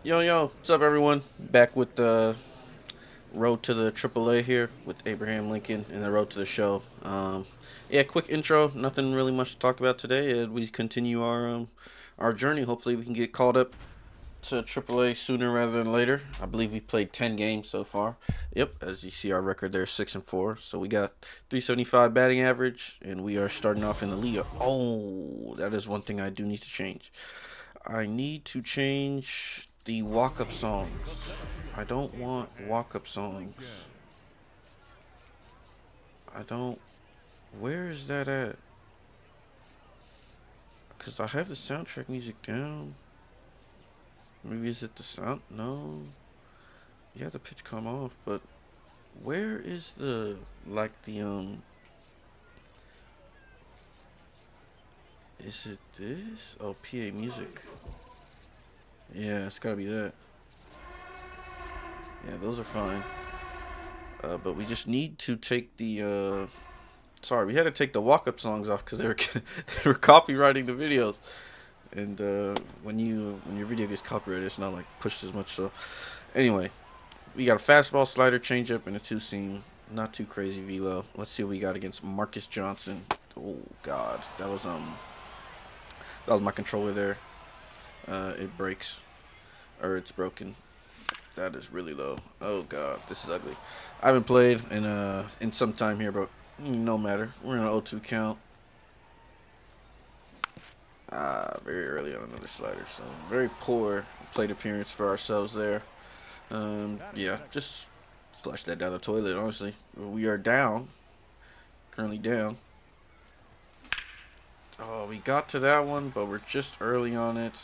Yo, what's up, everyone? Back with the road to the AAA here with Abraham Lincoln and the road to the show. Yeah, quick intro. Nothing really much to talk about today. We continue our journey. Hopefully, we can get called up to AAA sooner rather than later. I believe we played 10 games so far. Yep, as you see, our record there 6-4. So we got 375 batting average, and we are starting off in the lead. Oh, that is one thing I do need to change. I need to change the walk-up songs. I don't want walk-up songs. I don't. Where is that at? Because I have the soundtrack music down. Maybe is it the sound? No. You have the pitch come off, but where is the, like the. Is it this? Oh, PA music. Yeah, it's gotta be that. Yeah, those are fine. But we just need to take the. Sorry, we had to take the walk-up songs off because they were they were copywriting the videos, and when your video gets copyrighted, it's not like pushed as much. So anyway, we got a fastball, slider, changeup, and a two seam. Not too crazy velo. Let's see what we got against Marcus Johnson. Oh God, that was my controller there. It breaks, or it's broken. That is really low. Oh God, this is ugly. I haven't played in some time here, but no matter. We're in an 0-2 count. Very early on another slider, so very poor plate appearance for ourselves there. Yeah, just flush that down the toilet. Honestly, we are down, currently down. Oh, we got to that one, but we're just early on it.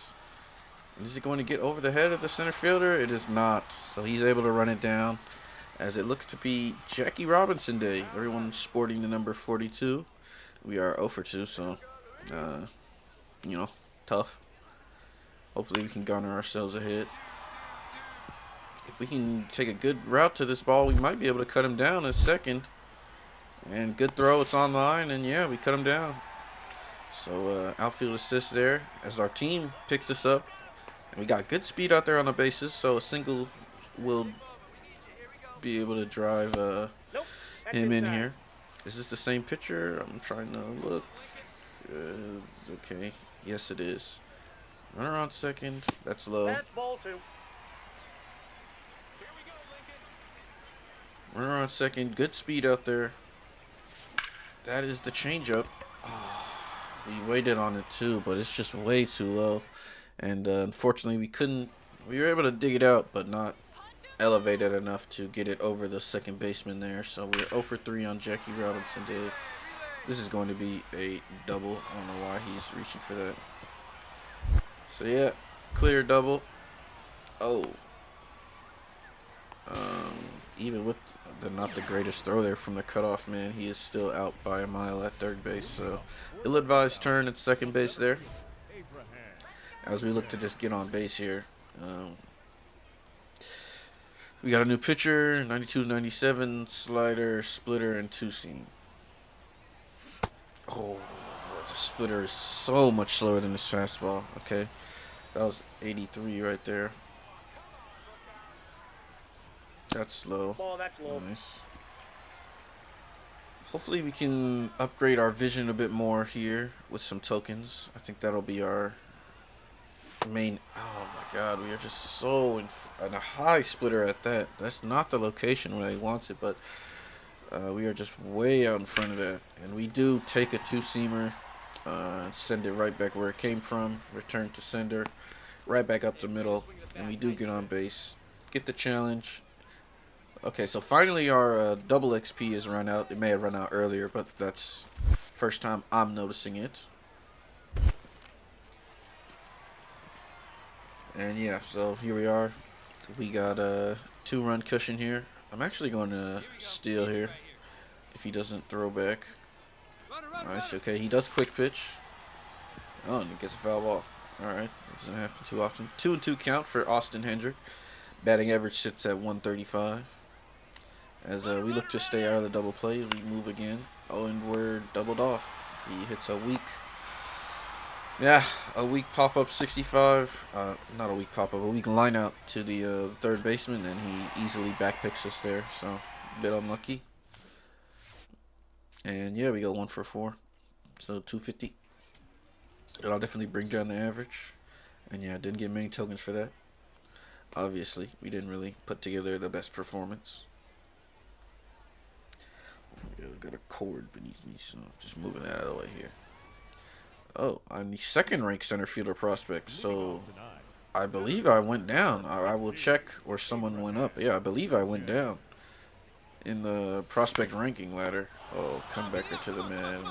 Is it going to get over the head of the center fielder? It is not. So he's able to run it down, as it looks to be Jackie Robinson Day. Everyone sporting the number 42. We are 0 for 2, so uh, you know, tough. Hopefully we can garner ourselves a hit. If we can take a good route to this ball, we might be able to cut him down in a second. And good throw, it's on line, and yeah, we cut him down. So outfield assist there as our team picks this up. And we got good speed out there on the bases, so a single will be able to drive him in here. Is this the same pitcher? I'm trying to look. Okay, yes it is. Runner on second. That's low. Runner on second. Good speed out there. That is the changeup. Oh, we waited on it too, but it's just way too low. And unfortunately, we couldn't. We were able to dig it out, but not elevate it enough to get it over the second baseman there. So we're 0 for 3 on Jackie Robinson Day. This is going to be a double. I don't know why he's reaching for that. So yeah, clear double. Oh, even with the not the greatest throw there from the cutoff man, he is still out by a mile at third base. So ill-advised turn at second base there. As we look to just get on base here. We got a new pitcher, 92-97, slider, splitter, and two seam. Oh, the splitter is so much slower than this fastball. Okay, that was 83 right there. That's slow. Nice. Hopefully we can upgrade our vision a bit more here with some tokens. I think that'll be our main. Oh my God, we are just so in a high splitter at that. That's not the location where he wants it, but we are just way out in front of that. And we do take a two-seamer, send it right back where it came from, return to sender, right back up the middle, and we do get on base. Get the challenge. Okay, so finally our double XP is run out. It may have run out earlier, but that's first time I'm noticing it. And yeah, so here we are. We got a 2-run cushion here. I'm actually going to steal here if he doesn't throw back. Nice, okay, he does quick pitch. Oh, and he gets a foul ball. Alright, doesn't happen too often. 2-2 count for Austin Hendrick. Batting average sits at 135. As we look to stay out of the double play, we move again. Oh, and we're doubled off. He hits a weak Yeah, a weak pop-up 65. Not a weak pop-up, a weak line out to the third baseman, and he easily backpicks us there. So, a bit unlucky. And yeah, we go 1 for 4. So, 250. It'll definitely bring down the average. And yeah, didn't get many tokens for that. Obviously, we didn't really put together the best performance. Got a cord beneath me, so just moving that out of the way here. Oh, I'm the second ranked center fielder prospect, so I believe I went down. I will check or someone went up. Yeah, I believe I went down in the prospect ranking ladder. Oh, come back to the man.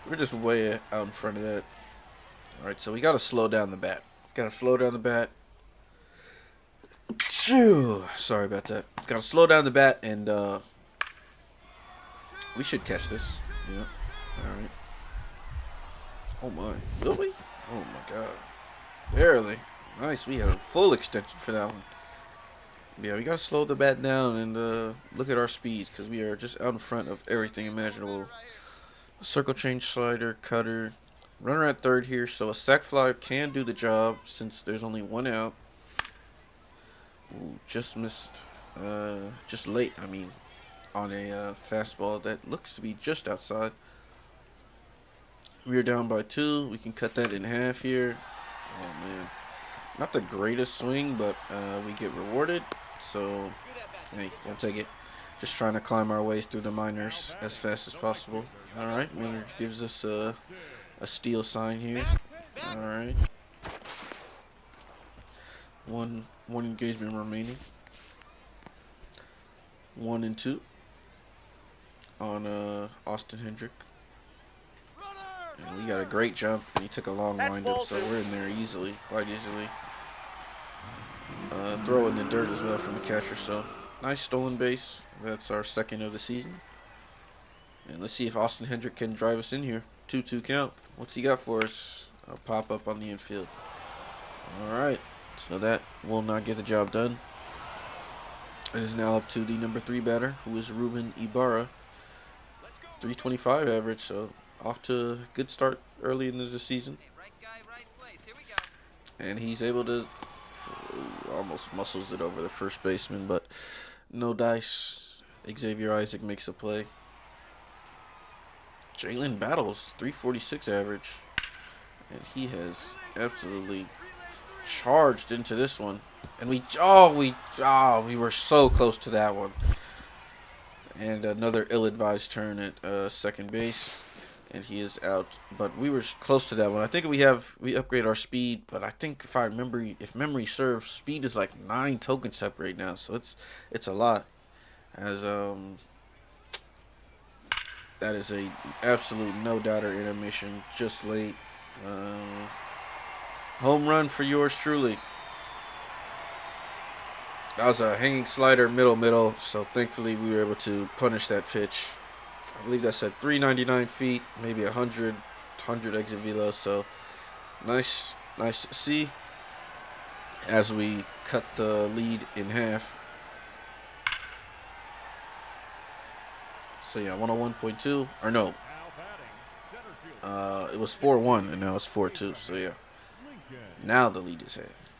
We're just way out in front of that. All right, so we got to slow down the bat. Got to slow down the bat. Phew, sorry about that. Got to slow down the bat, and we should catch this. Yeah. All right. Oh my. Will we? Oh my god. Barely. Nice. We had a full extension for that one. Yeah, we gotta slow the bat down and look at our speeds because we are just out in front of everything imaginable. Circle change, slider, cutter, runner at third here, so a sac fly can do the job since there's only one out. Ooh, just missed, just late. I mean, on a fastball that looks to be just outside. We are down by 2. We can cut that in half here. Oh man, not the greatest swing, but we get rewarded. So, hey, I'll take it. Just trying to climb our ways through the minors as fast as possible. All right, manager gives us a steal sign here. All right, one engagement remaining. 1 and 2 on Austin Hendrick. And we got a great jump, and he took a long windup, so we're in there easily, quite easily. Throw in the dirt as well from the catcher, so nice stolen base. That's our second of the season. And let's see if Austin Hendrick can drive us in here. 2-2 count. What's he got for us? A pop up on the infield. All right, so that will not get the job done. It is now up to the number 3 batter, who is Ruben Ibarra. 325 average, so off to a good start early in the season. And he's able to almost muscles it over the first baseman, but no dice. Xavier Isaac makes a play. Jalen Battles, 346 average. And he has absolutely charged into this one. And we were so close to that one. And another ill-advised turn at second base. And he is out. But we were close to that one. I think we upgrade our speed, but I think if memory serves, speed is like 9 tokens up right now, so it's a lot. As that is a absolute no-doubter intermission, just late. Home run for yours truly. That was a hanging slider, middle, so thankfully we were able to punish that pitch. I believe that's at 399 feet, maybe 100 exit velo, so nice to see as we cut the lead in half. So yeah, 101.2, or no, it was 4-1 and now it's 4-2, so yeah, now the lead is half.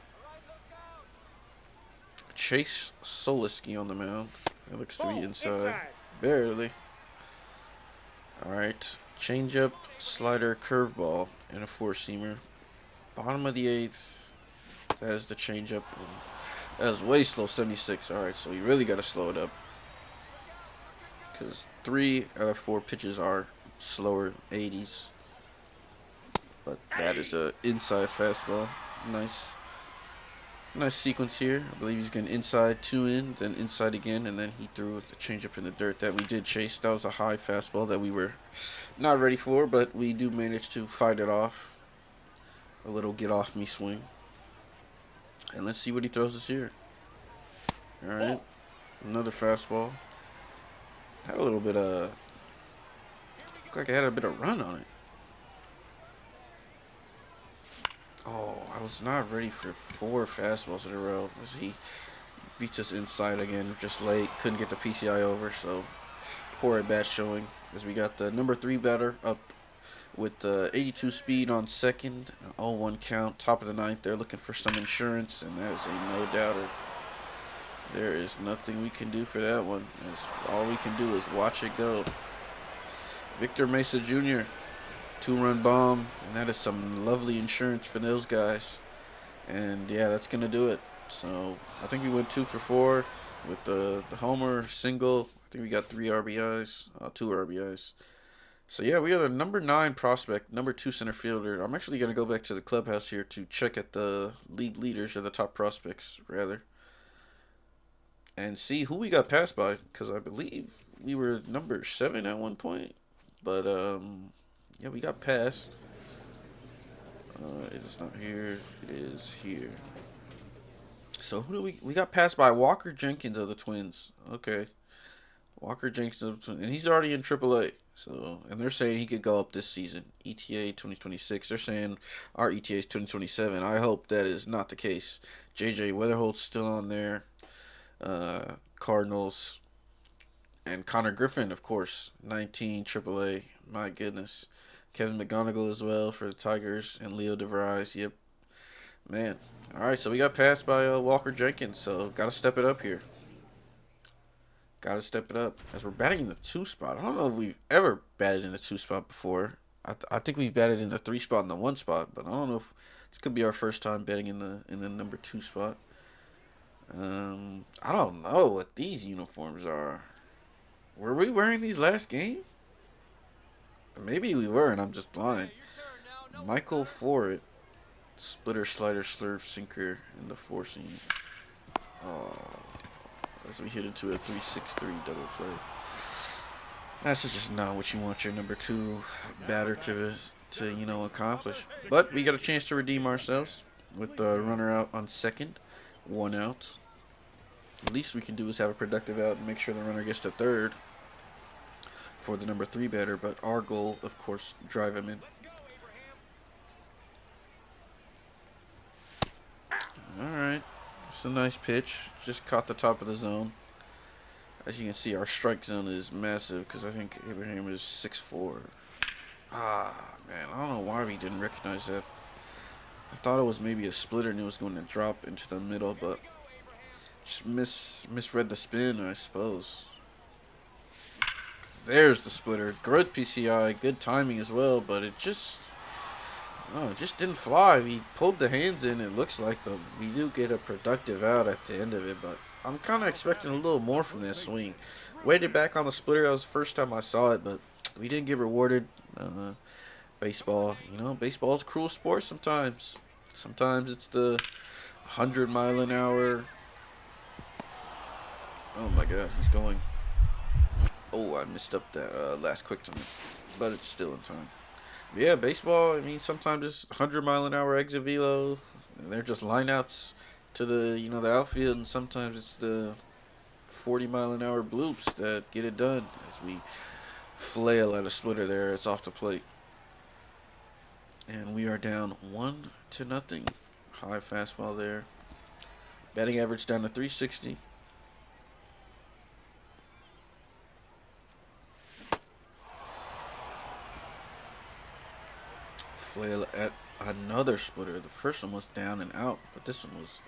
Chase Soliski on the mound. It looks to be inside. Barely. Alright. Changeup, slider, curveball, and a four-seamer. Bottom of the 8th. That is the changeup. That is way slow, 76. Alright, so you really got to slow it up. Because 3 out of 4 pitches are slower 80s. But that is a inside fastball. Nice sequence here. I believe he's going inside, 2 in, then inside again, and then he threw the changeup in the dirt that we did chase. That was a high fastball that we were not ready for, but we do manage to fight it off. A little get off me swing. And let's see what he throws us here. All right. Another fastball. Had a little bit of, looked like it had a bit of run on it. Oh, I was not ready for 4 fastballs in a row. As he beats us inside again, just late. Couldn't get the PCI over, so poor at bat showing. As we got the number 3 batter up with 82 speed on second, 0-1 count, top of the ninth. They're looking for some insurance, and that is a no doubter. There is nothing we can do for that one. All we can do is watch it go. Victor Mesa Jr., 2-run bomb, and that is some lovely insurance for those guys. And yeah, that's gonna do it. So I think we went 2 for 4 with the homer single. I think we got 3 RBIs, 2 RBIs. So yeah, we are the number 9 prospect, number 2 center fielder. I'm actually gonna go back to the clubhouse here to check at the league leaders, or the top prospects rather, and see who we got passed by, because I believe we were number 7 at one point. But yeah, we got passed. It is not here. It is here. So who do we got passed by? Walker Jenkins of the Twins. Okay, Walker Jenkins of the Twins, and he's already in AAA. So, and they're saying he could go up this season. ETA 2026. They're saying our ETA is 2027. I hope that is not the case. JJ Weatherholt's still on there. Cardinals. And Connor Griffin, of course, 19 AAA. My goodness. Kevin McGonigal as well for the Tigers, and Leo DeVries. Yep. Man. All right, so we got passed by Walker Jenkins, so got to step it up here. Got to step it up. As we're batting in the 2 spot. I don't know if we've ever batted in the 2 spot before. I think we've batted in the 3 spot and the 1 spot, but I don't know if this could be our first time batting in the number 2 spot. I don't know what these uniforms are. Were we wearing these last game? Maybe we were, and I'm just blind. Michael Ford, splitter, slider, slurve, sinker, and the 4 seam. Oh, as we hit into a 3-6-3 double play. That's just not what you want your number 2 batter to accomplish. But we got a chance to redeem ourselves with the runner out on second, 1 out. The least we can do is have a productive out and make sure the runner gets to third for the number 3 batter, but our goal, of course, drive him in. Alright, it's a nice pitch. Just caught the top of the zone. As you can see, our strike zone is massive because I think Abraham is 6'4". Man, I don't know why we didn't recognize that. I thought it was maybe a splitter and it was going to drop into the middle, but just misread the spin, I suppose. There's the splitter. Good PCI, good timing as well, but it just didn't fly. We pulled the hands in, it looks like, but we do get a productive out at the end of it. But I'm kind of expecting a little more from this swing. Waited back on the splitter. That was the first time I saw it, but we didn't get rewarded. Baseball, baseball is a cruel sport sometimes. Sometimes it's the 100-mile-an-hour. Oh my God, he's going. Oh, I missed up that last quick time, but it's still in time. But yeah, baseball, I mean, sometimes it's 100-mile-an-hour exit velo, and they're just lineouts to the outfield, and sometimes it's the 40-mile-an-hour bloops that get it done. As we flail at a splitter there, it's off the plate. And we are down 1-0. High fastball there. Batting average down to 360. Flail at another splitter. The first one was down and out, but this one was.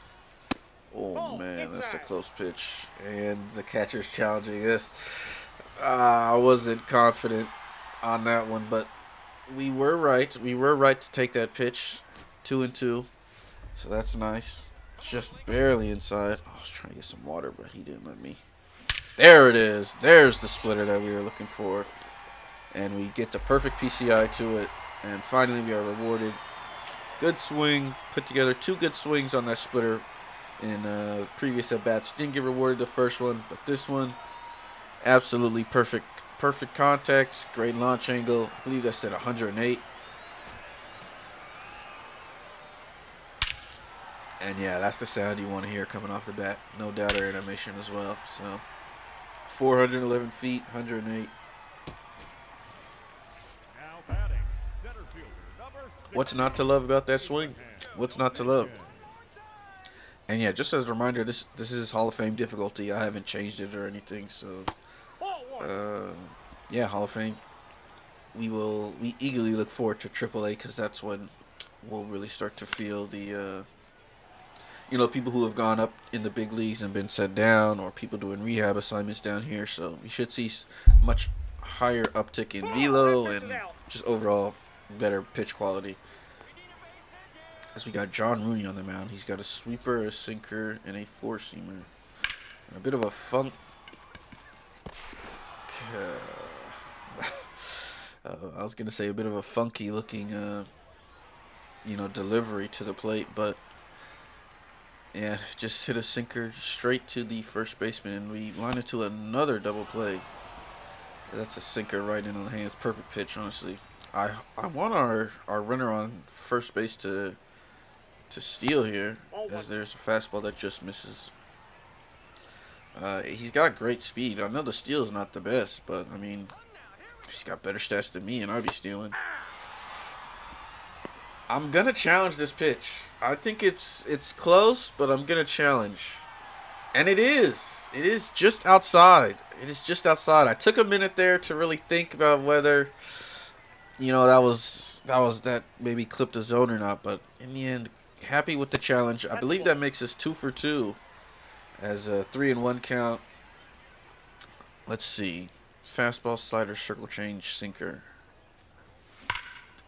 Oh man, that's a close pitch, and the catcher's challenging this. I wasn't confident on that one, but we were right. We were right to take that pitch, 2-2. So that's nice. Just barely inside. I was trying to get some water, but he didn't let me. There it is. There's the splitter that we were looking for, and we get the perfect PCI to it. And finally, we are rewarded. Good swing. Put together 2 good swings on that splitter in previous at-bats. Didn't get rewarded the first one, but this one, absolutely perfect. Perfect contact. Great launch angle. I believe that's at 108. And yeah, that's the sound you want to hear coming off the bat. No doubt or animation as well. So, 411 feet, 108. What's not to love about that swing? What's not to love? And yeah, just as a reminder, this is Hall of Fame difficulty. I haven't changed it or anything. So, yeah, Hall of Fame. we eagerly look forward to AAA because that's when we'll really start to feel the people who have gone up in the big leagues and been set down, or people doing rehab assignments down here. So we should see much higher uptick in velo and just overall better pitch quality. As we got John Rooney on the mound, he's got a sweeper, a sinker, and a four-seamer. And a bit of a I was gonna say a bit of a funky looking, delivery to the plate, but yeah, just hit a sinker straight to the first baseman, and we line it to another double play. That's a sinker right in on the hands. Perfect pitch, honestly. I want our runner on first base to steal here, as there's a fastball that just misses. He's got great speed. I know the steal is not the best, but I mean, he's got better stats than me, and I'd be stealing. I'm gonna challenge this pitch. I think it's close, but I'm gonna challenge, and it is. It is just outside. It is just outside. I took a minute there to really think about whether, that maybe clipped the zone or not. But in the end, happy with the challenge. I believe that makes us 2 for 2, as a 3-1 count. Let's see. Fastball, slider, circle change, sinker.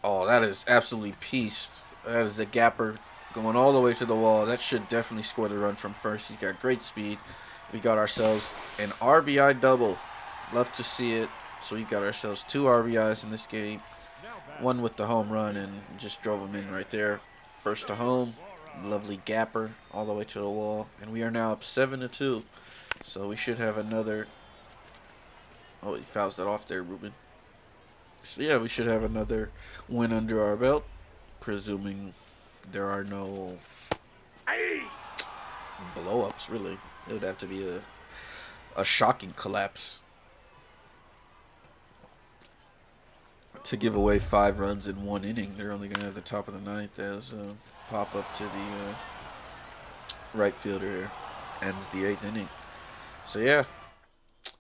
Oh, that is absolutely pieced. That is a gapper going all the way to the wall. That should definitely score the run from first. He's got great speed. We got ourselves an RBI double. Love to see it. So we got ourselves 2 RBIs in this game. One with the home run, and just drove him in right there. First to home. Lovely gapper all the way to the wall. And we are now up 7-2. So we should have another. Oh, he fouls that off there, Ruben. So yeah, we should have another win under our belt, presuming there are no blow-ups, really. It would have to be a shocking collapse to give away 5 runs in 1 inning. They're only going to have the top of the 9th as a pop-up to the right fielder ends the 8th inning. So yeah,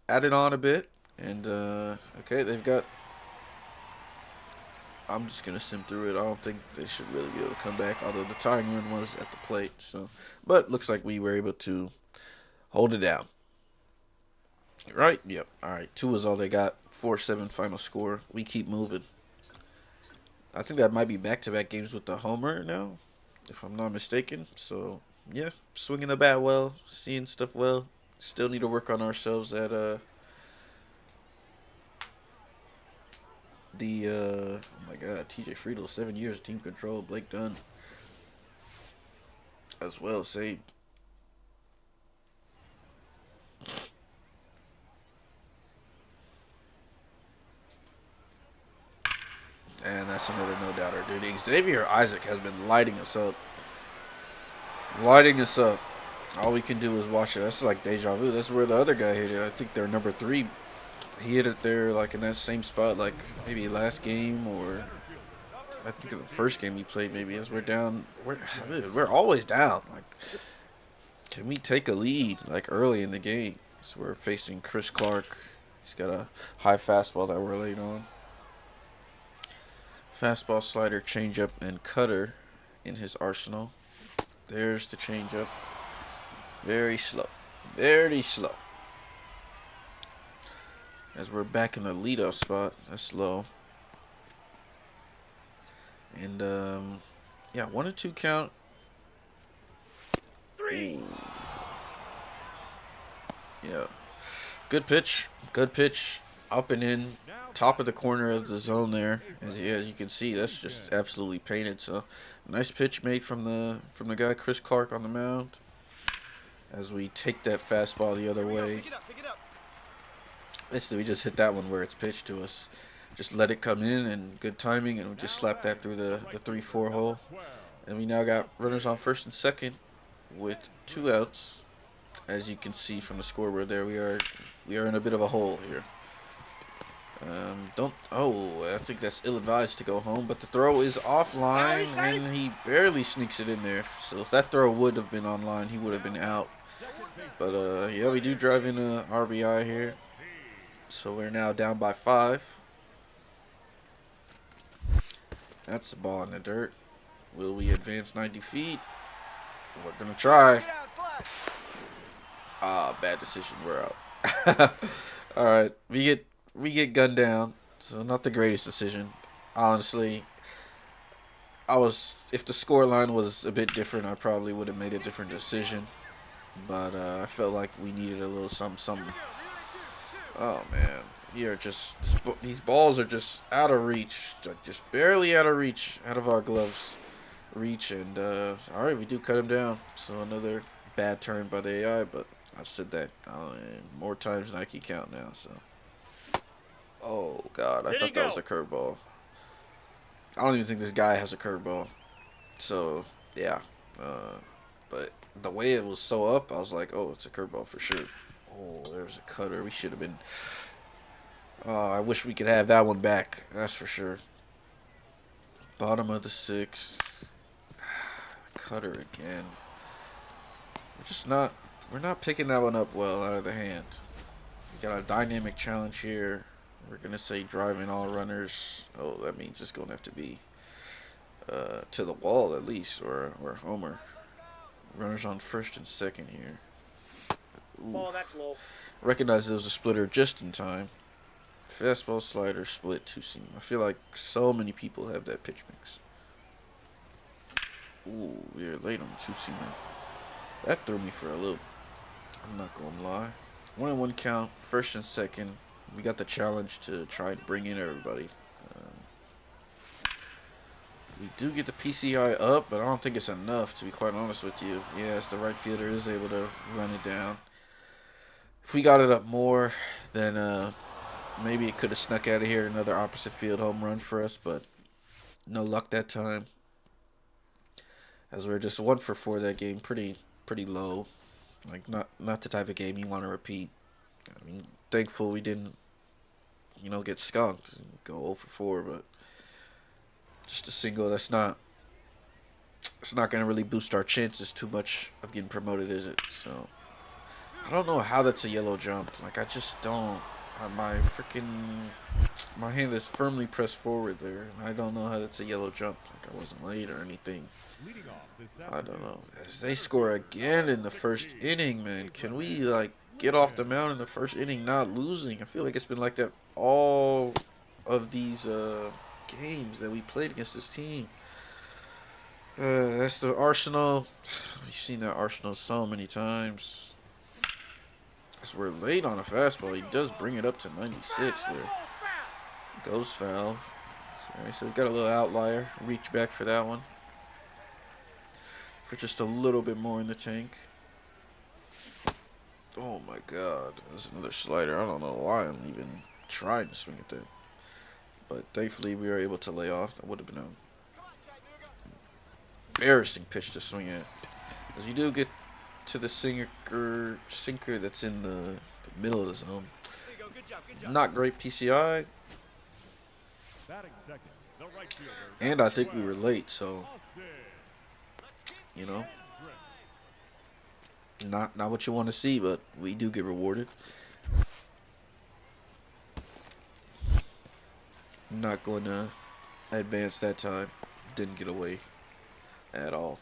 added on a bit, and okay, they've got. I'm just gonna sim through it. I don't think they should really be able to come back, although the tying run was at the plate. So, but looks like we were able to hold it down. Right? Yep. All right. 2 is all they got. 4-7 final score. We keep moving. I think that might be back-to-back games with the homer now, if I'm not mistaken. So yeah, swinging the bat well, seeing stuff well. Still need to work on ourselves at oh my god, TJ Friedel, 7 years team control. Blake Dunn as well, same. And that's another no doubter, dude. Xavier Isaac has been lighting us up. Lighting us up. All we can do is watch it. That's like deja vu. That's where the other guy hit it. I think they're number 3. He hit it there, like in that same spot, like maybe last game, or I think in the first game we played. Maybe as we're down, we're always down. Like, can we take a lead like early in the game? So we're facing Chris Clark. He's got a high fastball that we're late on. Fastball, slider, changeup, and cutter in his arsenal. There's the changeup. Very slow. Very slow. As we're back in the leadoff spot. That's low. And, yeah, 1-2 count. 3. Yeah. Good pitch. Good pitch. Up and in. Top of the corner of the zone there. As you can see, that's just absolutely painted. So, nice pitch made from the guy, Chris Clark, on the mound. As we take that fastball the other way. Basically, we just hit that one where it's pitched to us. Just let it come in, and good timing, and we just slap that through the 3-4 hole. And we now got runners on first and second with 2 outs. As you can see from the scoreboard there, we are in a bit of a hole here. I think that's ill-advised to go home, but the throw is offline, and he barely sneaks it in there. So if that throw would have been online, he would have been out. But yeah, we do drive in a RBI here. So we're now down by 5. That's the ball in the dirt. Will we advance 90 feet? We're going to try. Ah, bad decision. We're out. All right. We get gunned down. So not the greatest decision. Honestly, if the score line was a bit different, I probably would have made a different decision. But I felt like we needed a little something, something. Oh man, these balls are just out of reach, like just barely out of reach, out of our gloves reach. And all right, we do cut him down. So another bad turn by the AI, but I've said that more times than I can count now. So, oh god, I thought that was a curveball. I don't even think this guy has a curveball. So yeah, but the way it was so up, I was like, oh, it's a curveball for sure. Oh, there's a cutter. We should have been. I wish we could have that one back. That's for sure. Bottom of the sixth. Cutter again. We're not picking that one up well out of the hand. We got a dynamic challenge here. We're going to say driving all runners. Oh, that means it's going to have to be to the wall at least, or homer. Runners on first and second here. Ooh. That's low. Recognize it was a splitter just in time. Fastball, slider, split, two-seam. I feel like so many people have that pitch mix. Ooh, we're late on the two-seamer. That threw me for a loop. I'm not going to lie. 1-1 count, first and second. We got the challenge to try and bring in everybody. We do get the PCI up, but I don't think it's enough, to be quite honest with you. Yes, the right fielder is able to run it down. If we got it up more, then maybe it could have snuck out of here. Another opposite field home run for us, but no luck that time. As we're just 1 for 4 that game, pretty low. Like not the type of game you want to repeat. I mean, thankful we didn't, get skunked and go 0 for 4, but just a single. It's not going to really boost our chances too much of getting promoted, is it? So I don't know how that's a yellow jump. Like I just don't. My hand is firmly pressed forward there, and I don't know how that's a yellow jump. Like I wasn't late or anything. I don't know. As they score again in the first inning, man, can we get off the mound in the first inning not losing? I feel like it's been like that all of these games that we played against this team. That's the Arsenal. We've seen that Arsenal so many times. As we're late on a fastball, he does bring it up to 96 there. Goes foul. So we got a little outlier. Reach back for that one. For just a little bit more in the tank. Oh my god. There's another slider. I don't know why I'm even trying to swing at that. But thankfully we were able to lay off. That would have been an embarrassing pitch to swing at. As you do get to the sinker that's in the middle of the zone. Not great PCI. And I think we were late, so not what you want to see, but we do get rewarded. Not going to advance that time. Didn't get away at all.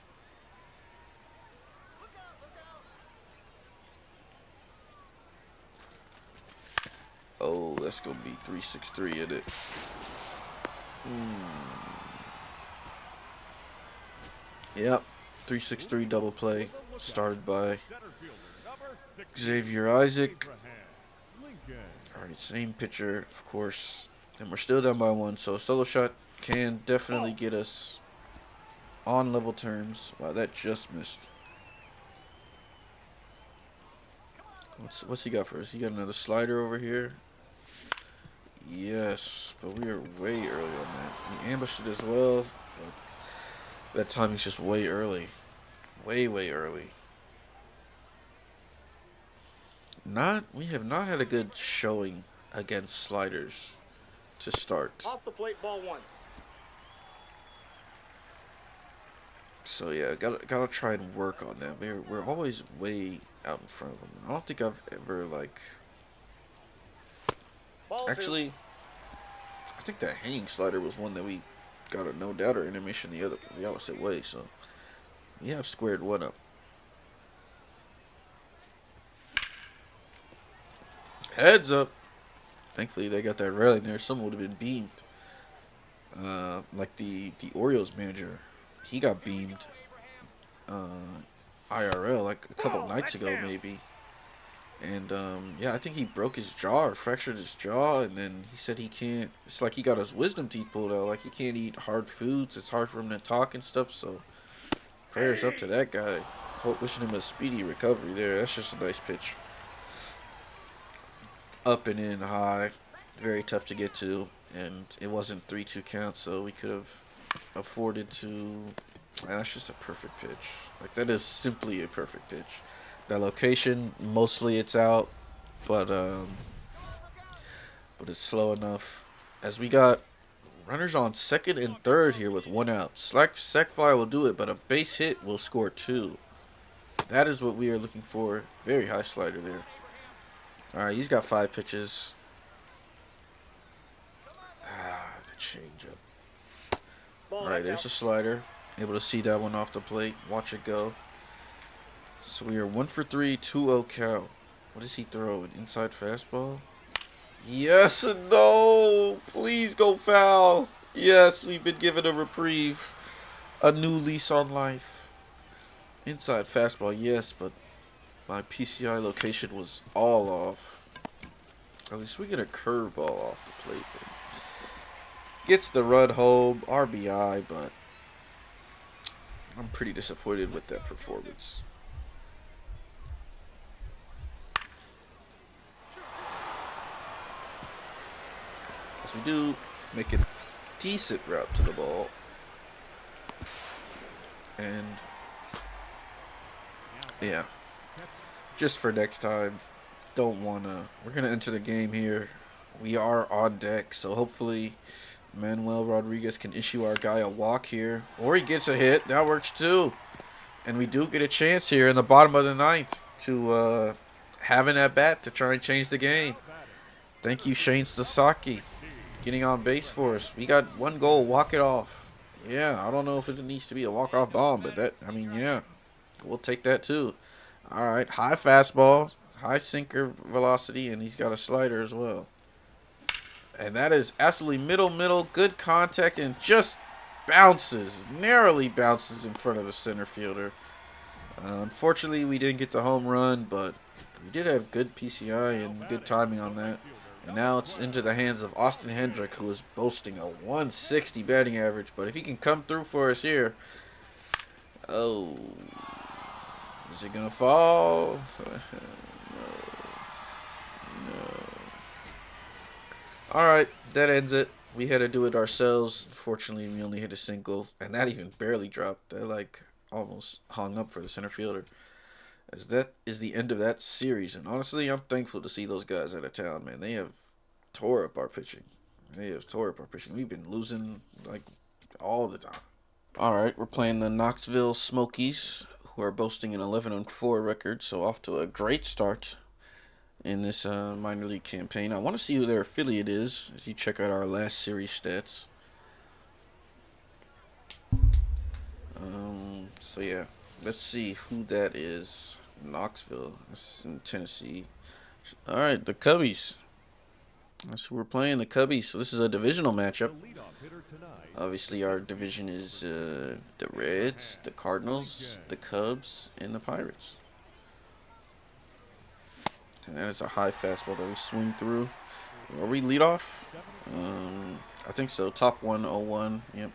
Oh, that's going to be 363 in it. Yep, 363 double play. Started by Xavier Isaac. Alright, same pitcher, of course. And we're still down by 1, so a solo shot can definitely get us on level terms. Wow, that just missed. What's he got for us? He got another slider over here. Yes, but we are way early on that. We ambushed it as well, but that timing's just way early. Way early. We have not had a good showing against sliders to start. Off the plate, ball 1. So yeah, gotta try and work on that. We're always way out in front of them. I don't think I've ever Actually, I think that hanging slider was one that we got a no-doubter animation the opposite way, so we have squared one up. Heads up. Thankfully, they got that railing there. Someone would have been beamed. Like the Orioles manager, he got beamed IRL like a couple nights ago, maybe. And yeah, I think he broke his jaw or fractured his jaw, and then he said he can't. It's like he got his wisdom teeth pulled out. Like he can't eat hard foods. It's hard for him to talk and stuff. So prayers up to that guy. Wishing him a speedy recovery there. That's just a nice pitch. Up and in high, very tough to get to, and it wasn't 3-2 count, so we could have afforded to. And that's just a perfect pitch. Like that is simply a perfect pitch. That location, mostly it's out, but it's slow enough. As we got runners on second and third here with one out. Sac fly will do it, but a base hit will score 2. That is what we are looking for. Very high slider there. All right, he's got 5 pitches. The changeup. All right, there's a slider. Able to see that one off the plate. Watch it go. So we are 1 for 3, 2-0 count. What does he throw? An inside fastball? Yes and no. Please go foul. Yes, we've been given a reprieve. A new lease on life. Inside fastball, yes, but my PCI location was all off. At least we get a curveball off the plate. Gets the run home, RBI, but I'm pretty disappointed with that performance. As we do make a decent route to the ball. And yeah, just for next time, don't wanna. We're gonna enter the game here. We are on deck, so hopefully Manuel Rodriguez can issue our guy a walk here, or he gets a hit. That works too, and we do get a chance here in the bottom of the ninth to have an at bat to try and change the game. Thank you, Shane Sasaki, getting on base for us. We got 1 goal. Walk it off. Yeah, I don't know if it needs to be a walk-off bomb, but that, I mean, yeah, we'll take that too. All right, high fastball, high sinker velocity, and he's got a slider as well. And that is absolutely middle, good contact, and just bounces, narrowly bounces in front of the center fielder. Unfortunately, we didn't get the home run, but we did have good PCI and good timing on that. And now it's into the hands of Austin Hendrick, who is boasting a 160 batting average. But if he can come through for us here, oh, is it gonna fall? No. All right, that ends it. We had to do it ourselves. Unfortunately, we only hit a single, and that even barely dropped. That like almost hung up for the center fielder. As that is the end of that series, and honestly, I'm thankful to see those guys out of town, man. They have tore up our pitching. We've been losing like all the time. All right, we're playing the Knoxville Smokies, who are boasting an 11-4 record, so off to a great start in this minor league campaign. I want to see who their affiliate is as you check out our last series stats. So yeah, let's see who that is. Knoxville. That's in Tennessee. All right, the Cubbies. That's who we're playing, the Cubbies. So this is a divisional matchup. Obviously, our division is the Reds, the Cardinals, the Cubs, and the Pirates. And that is a high fastball that we swing through. Are we lead off? I think so. Top 101. Yep.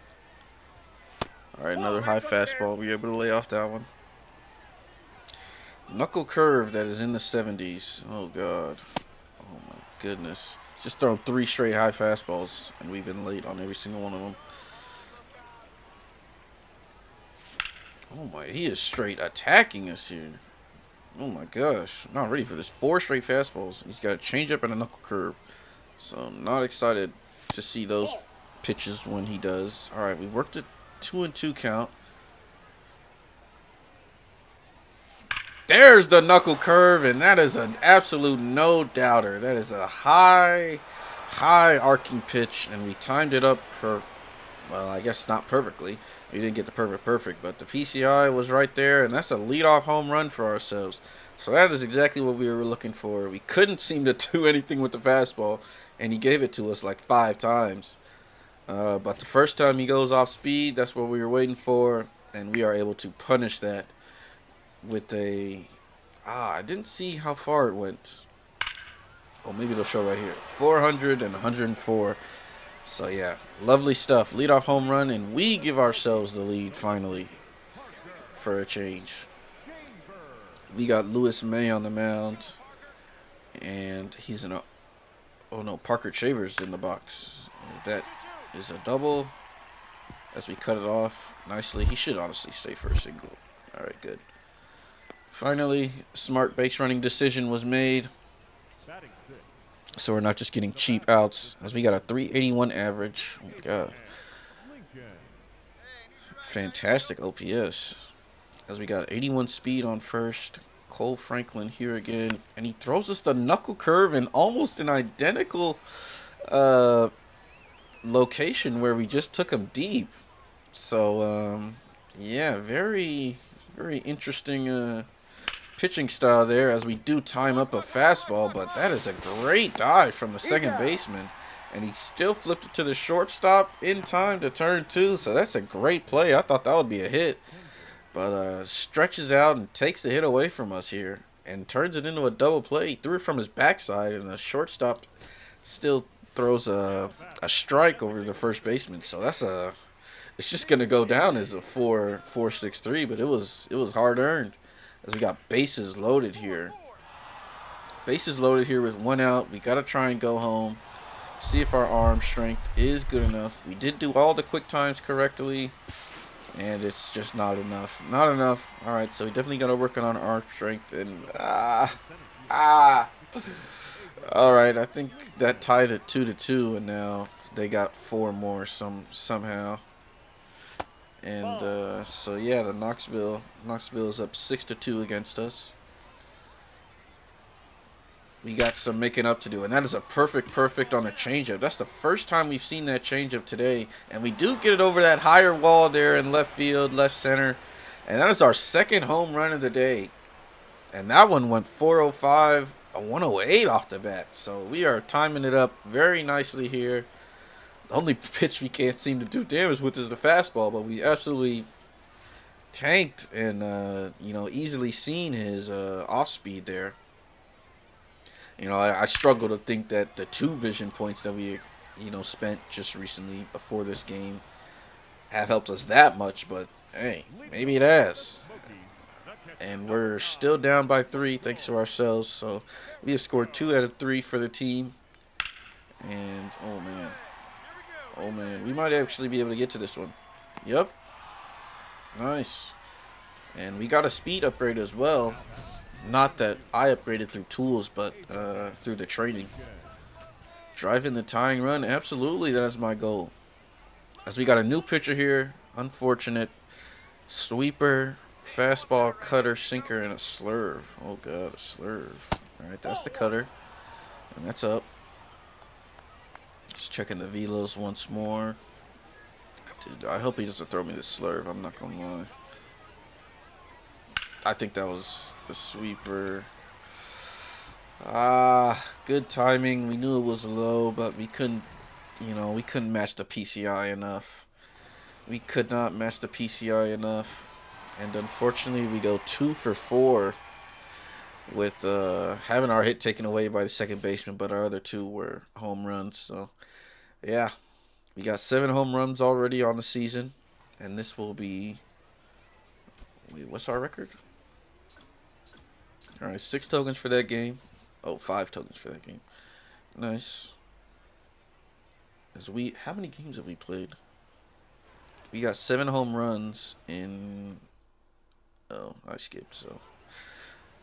All right, another high fastball. We were able to lay off that one. Knuckle curve that is in the 70s. Oh, God. Oh, my goodness. Just thrown 3 straight high fastballs, and we've been late on every single one of them. Oh, my. He is straight attacking us here. Oh, my gosh. I'm not ready for this. 4 straight fastballs. He's got a changeup and a knuckle curve. So, I'm not excited to see those pitches when he does. All right, we worked a 2-2 count. There's the knuckle curve, and that is an absolute no-doubter. That is a high arcing pitch, and we timed it up Well, I guess not perfectly. We didn't get the perfect, but the PCI was right there, and that's a leadoff home run for ourselves. So that is exactly what we were looking for. We couldn't seem to do anything with the fastball, and he gave it to us like 5 times. But the first time he goes off speed, that's what we were waiting for, and we are able to punish that with a... I didn't see how far it went. Oh, maybe it'll show right here. 400 and 104. So, yeah, lovely stuff. Leadoff home run, and we give ourselves the lead finally for a change. We got Lewis May on the mound, and he's in a... Oh, no, Parker Chaver's in the box. That is a double as we cut it off nicely. He should honestly stay for a single. All right, good. Finally, smart base running decision was made. So we're not just getting cheap outs, as we got a 381 average. Oh my God. Fantastic OPS. As we got 81 speed on first. Cole Franklin here again. And he throws us the knuckle curve in almost an identical location where we just took him deep. So, yeah, very, very interesting pitching style there, as we do time up a fastball, but that is a great dive from the second baseman, and he still flipped it to the shortstop in time to turn 2, so that's a great play. I thought that would be a hit, but stretches out and takes the hit away from us here and turns it into a double play. He threw it from his backside, and the shortstop still throws a strike over the first baseman, so that's it's just gonna go down as a 4-6-3, but it was hard earned. As we got bases loaded here. Bases loaded here with 1 out. We got to try and go home. See if our arm strength is good enough. We did do all the quick times correctly, and it's just not enough. Not enough. All right, so we definitely got to work on our arm strength. And all right, I think that tied it 2-2, and now they got 4 more somehow. And so yeah, the Knoxville is up 6-2 against us. We got some making up to do, and that is a perfect on a changeup. That's the first time we've seen that changeup today, and we do get it over that higher wall there in left field, left center, and that is our second home run of the day. And that one went 405, a 108 off the bat. So we are timing it up very nicely here. The only pitch we can't seem to do damage with is the fastball, but we absolutely tanked and, easily seen his off speed there. I struggle to think that the 2 vision points that we, spent just recently before this game have helped us that much, but hey, maybe it has. And we're still down by 3 thanks to ourselves, so we have scored 2 out of 3 for the team. And, oh man, we might actually be able to get to this one. Yep. Nice. And we got a speed upgrade as well. Not that I upgraded through tools, but through the training. Driving the tying run, absolutely, that is my goal. As we got a new pitcher here, unfortunate. Sweeper, fastball, cutter, sinker, and a slurve. Oh God, a slurve. Alright, that's the cutter. And that's up. Just checking the velos once more. Dude, I hope he doesn't throw me the slurve. I'm not going to lie. I think that was the sweeper. Good timing. We knew it was low, but we couldn't, we couldn't match the PCI enough. We could not match the PCI enough. And unfortunately, we go 2 for 4 with having our hit taken away by the second baseman, but our other 2 were home runs. So, yeah, we got 7 home runs already on the season, and this will be... Wait, what's our record? All right, 6 tokens for that game. Oh, 5 tokens for that game. Nice. How many games have we played? We got 7 home runs in... Oh, I skipped, so...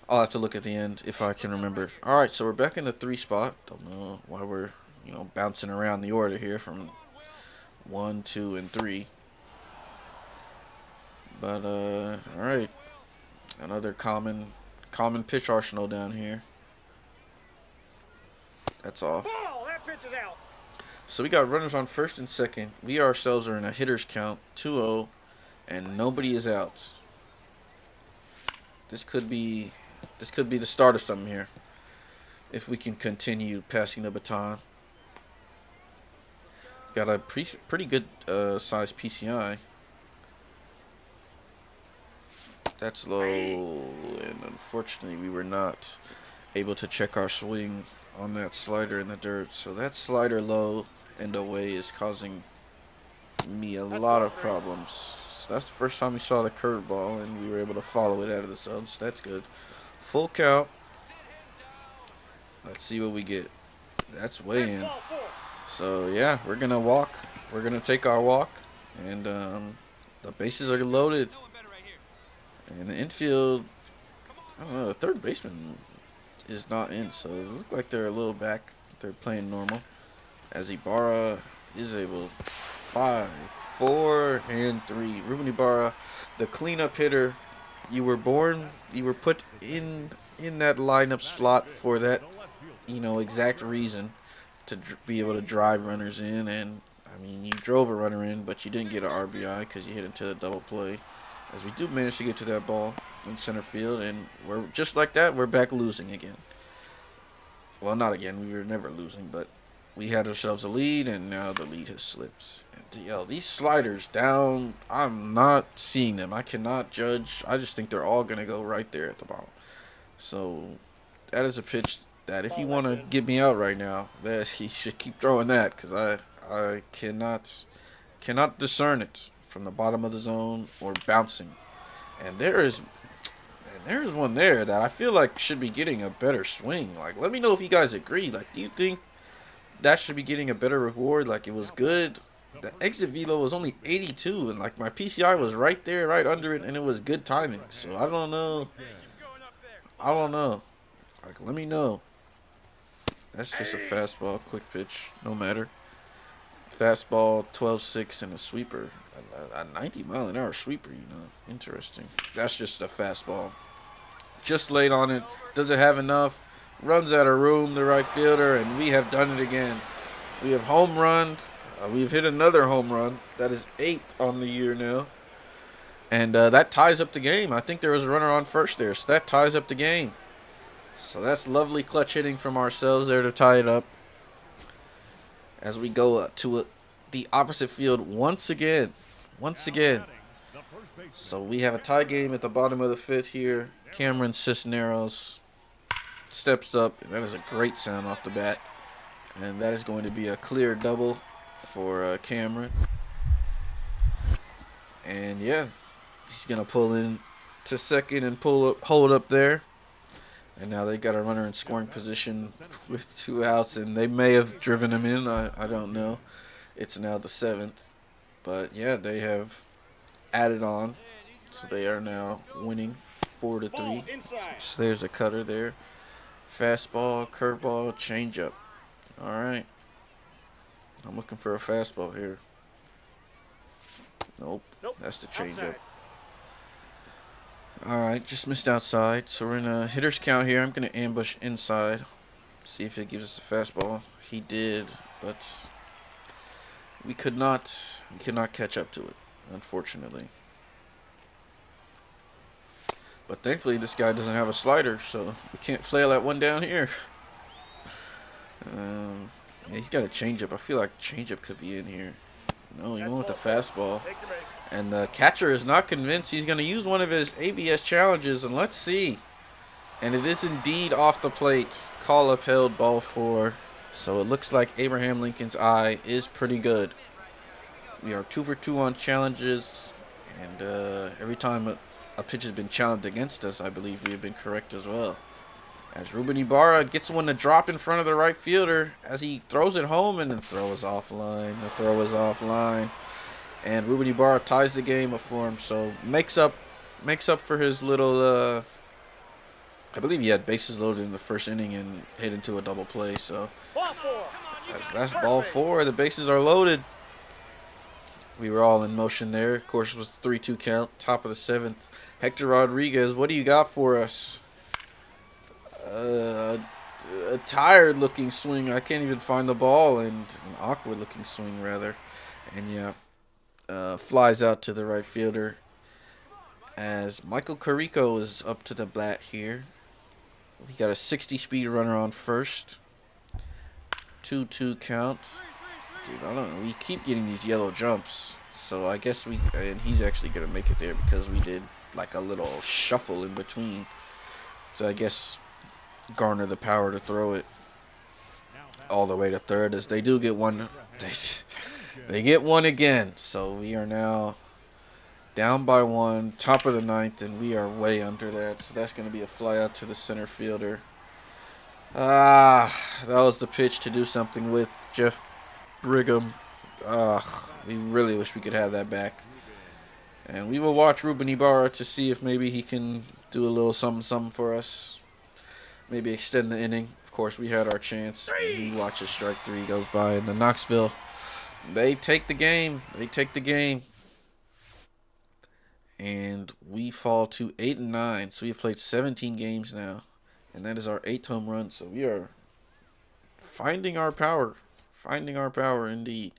I'll have to look at the end if I can remember. All right, so we're back in the 3 spot. Don't know why we're, bouncing around the order here from 1, 2, and 3. But, all right. Another common pitch arsenal down here. That's off. Ball, that pitch is out. So we got runners on first and second. We ourselves are in a hitter's count, 2-0, and nobody is out. This could be the start of something here. If we can continue passing the baton. Got a pretty good size PCI. That's low, and unfortunately we were not able to check our swing on that slider in the dirt. So that slider low and away is causing me a lot of problems. So that's the first time we saw the curveball, and we were able to follow it out of the zone. So that's good. Full count. Let's see what we get. That's way in. So yeah, we're gonna walk. We're gonna take our walk, and the bases are loaded. And the infield, I don't know, the third baseman is not in, so it looks like they're a little back. They're playing normal. As Ibarra is able 5, 4, and 3. Ruben Ibarra, the cleanup hitter. You were put in that lineup slot for that, exact reason, to be able to drive runners in. And I mean, you drove a runner in, but you didn't get an RBI because you hit into the double play. As we do manage to get to that ball in center field, and we're just like that, we're back losing again. Well, not again. We were never losing, but we had ourselves a lead, and now the lead has slipped. And these sliders down, I'm not seeing them. I cannot judge. I just think they're all going to go right there at the bottom. So that is a pitch that if you want to get me out right now, that he should keep throwing that, because I cannot discern it from the bottom of the zone or bouncing. And there is one there that I feel like should be getting a better swing. Like, let me know if you guys agree. Like, do you think that should be getting a better reward? Like, it was good. The exit velo was only 82, and like my PCI was right there, right under it, and it was good timing. So I don't know. Like, let me know. That's just a fastball, quick pitch, no matter. Fastball, 12-6, and a sweeper. A 90-mile-an-hour sweeper, Interesting. That's just a fastball. Just laid on it. Does it have enough? Runs out of room, the right fielder, and we have done it again. We have home run. We've hit another home run. That is 8 on the year now. And that ties up the game. I think there was a runner on first there, so that ties up the game. So that's lovely clutch hitting from ourselves there to tie it up. As we go to the opposite field once again. So we have a tie game at the bottom of the 5th here. Cameron Cisneros steps up. And that is a great sound off the bat. And that is going to be a clear double for Cameron. And yeah, he's going to pull in to second and hold up there. And now they got a runner in scoring position with 2 outs, and they may have driven him in. I don't know. It's now the 7th. But yeah, they have added on. So they are now winning 4-3. So there's a cutter there. Fastball, curveball, changeup. All right. I'm looking for a fastball here. Nope. That's the changeup. Alright, just missed outside. So we're in a hitter's count here. I'm going to ambush inside. See if it gives us a fastball. He did, but we could not catch up to it, unfortunately. But thankfully this guy doesn't have a slider, so we can't flail that one down here. Yeah, he's got a changeup. I feel like changeup could be in here. No, he went with the fastball. And the catcher is not convinced. He's going to use one of his ABS challenges, and let's see. And it is indeed off the plate. Call upheld, ball 4. So it looks like Abraham Lincoln's eye is pretty good. We are 2 for 2 on challenges, and every time a pitch has been challenged against us, I believe we have been correct as well. As Ruben Ibarra gets one to drop in front of the right fielder as he throws it home, and the throw is offline. And Ruben Ibarra ties the game up for him, so makes up for his little. I believe he had bases loaded in the first inning and hit into a double play. So that's ball 4. The bases are loaded. We were all in motion there. Of course, it was 3-2 count. Top of the 7th. Hector Rodriguez, what do you got for us? A tired looking swing. I can't even find the ball, and an awkward looking swing rather. And yeah, flies out to the right fielder as Michael Carrico is up to the bat here. We got a 60 speed runner on first. 2-2 count. Dude, I don't know. We keep getting these yellow jumps. So I guess and he's actually going to make it there because we did like a little shuffle in between. So I guess garner the power to throw it all the way to third as they do get one. They get one again. So we are now down by one, top of the ninth, and we are way under that. So that's going to be a fly out to the center fielder. That was the pitch to do something with Jeff Brigham. We really wish we could have that back. And we will watch Ruben Ibarra to see if maybe he can do a little something for us. Maybe extend the inning. Of course, we had our chance. We watch as strike 3 goes by in the Knoxville. They take the game. And we fall to 8-9. So we've played 17 games now. And that is our 8th home run. So we are finding our power. Finding our power indeed.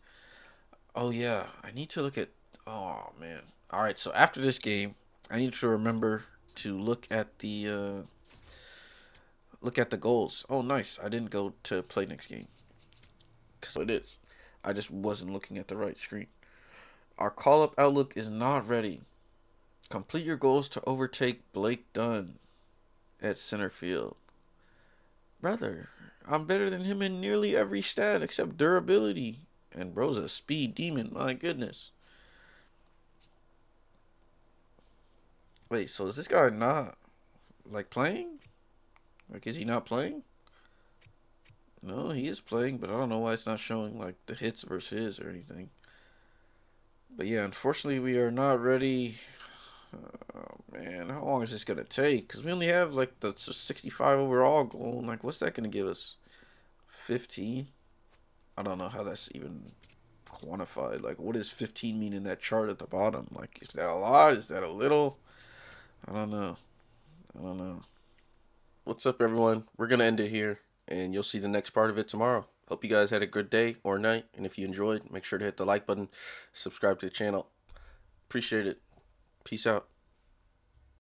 Oh, yeah. I need to look at... Oh, man. All right. So after this game, I need to remember to look at the goals. Oh, nice. I didn't go to play next game. So it is. I just wasn't looking at the right screen. Our call-up outlook is not ready. Complete your goals to overtake Blake Dunn at center field. Brother, I'm better than him in nearly every stat except durability. And bro's a speed demon. My goodness. Wait, so is this guy not, like, playing? Like, is he not playing? No, he is playing, but I don't know why it's not showing, like, the hits versus his or anything. But yeah, unfortunately, we are not ready. Oh, man, how long is this going to take? Because we only have, like, the 65 overall goal. Like, what's that going to give us? 15? I don't know how that's even quantified. Like, what does 15 mean in that chart at the bottom? Like, is that a lot? Is that a little? I don't know. What's up, everyone? We're going to end it here, and you'll see the next part of it tomorrow. Hope you guys had a good day or night, and if you enjoyed, make sure to hit the like button, subscribe to the channel. Appreciate it. Peace out.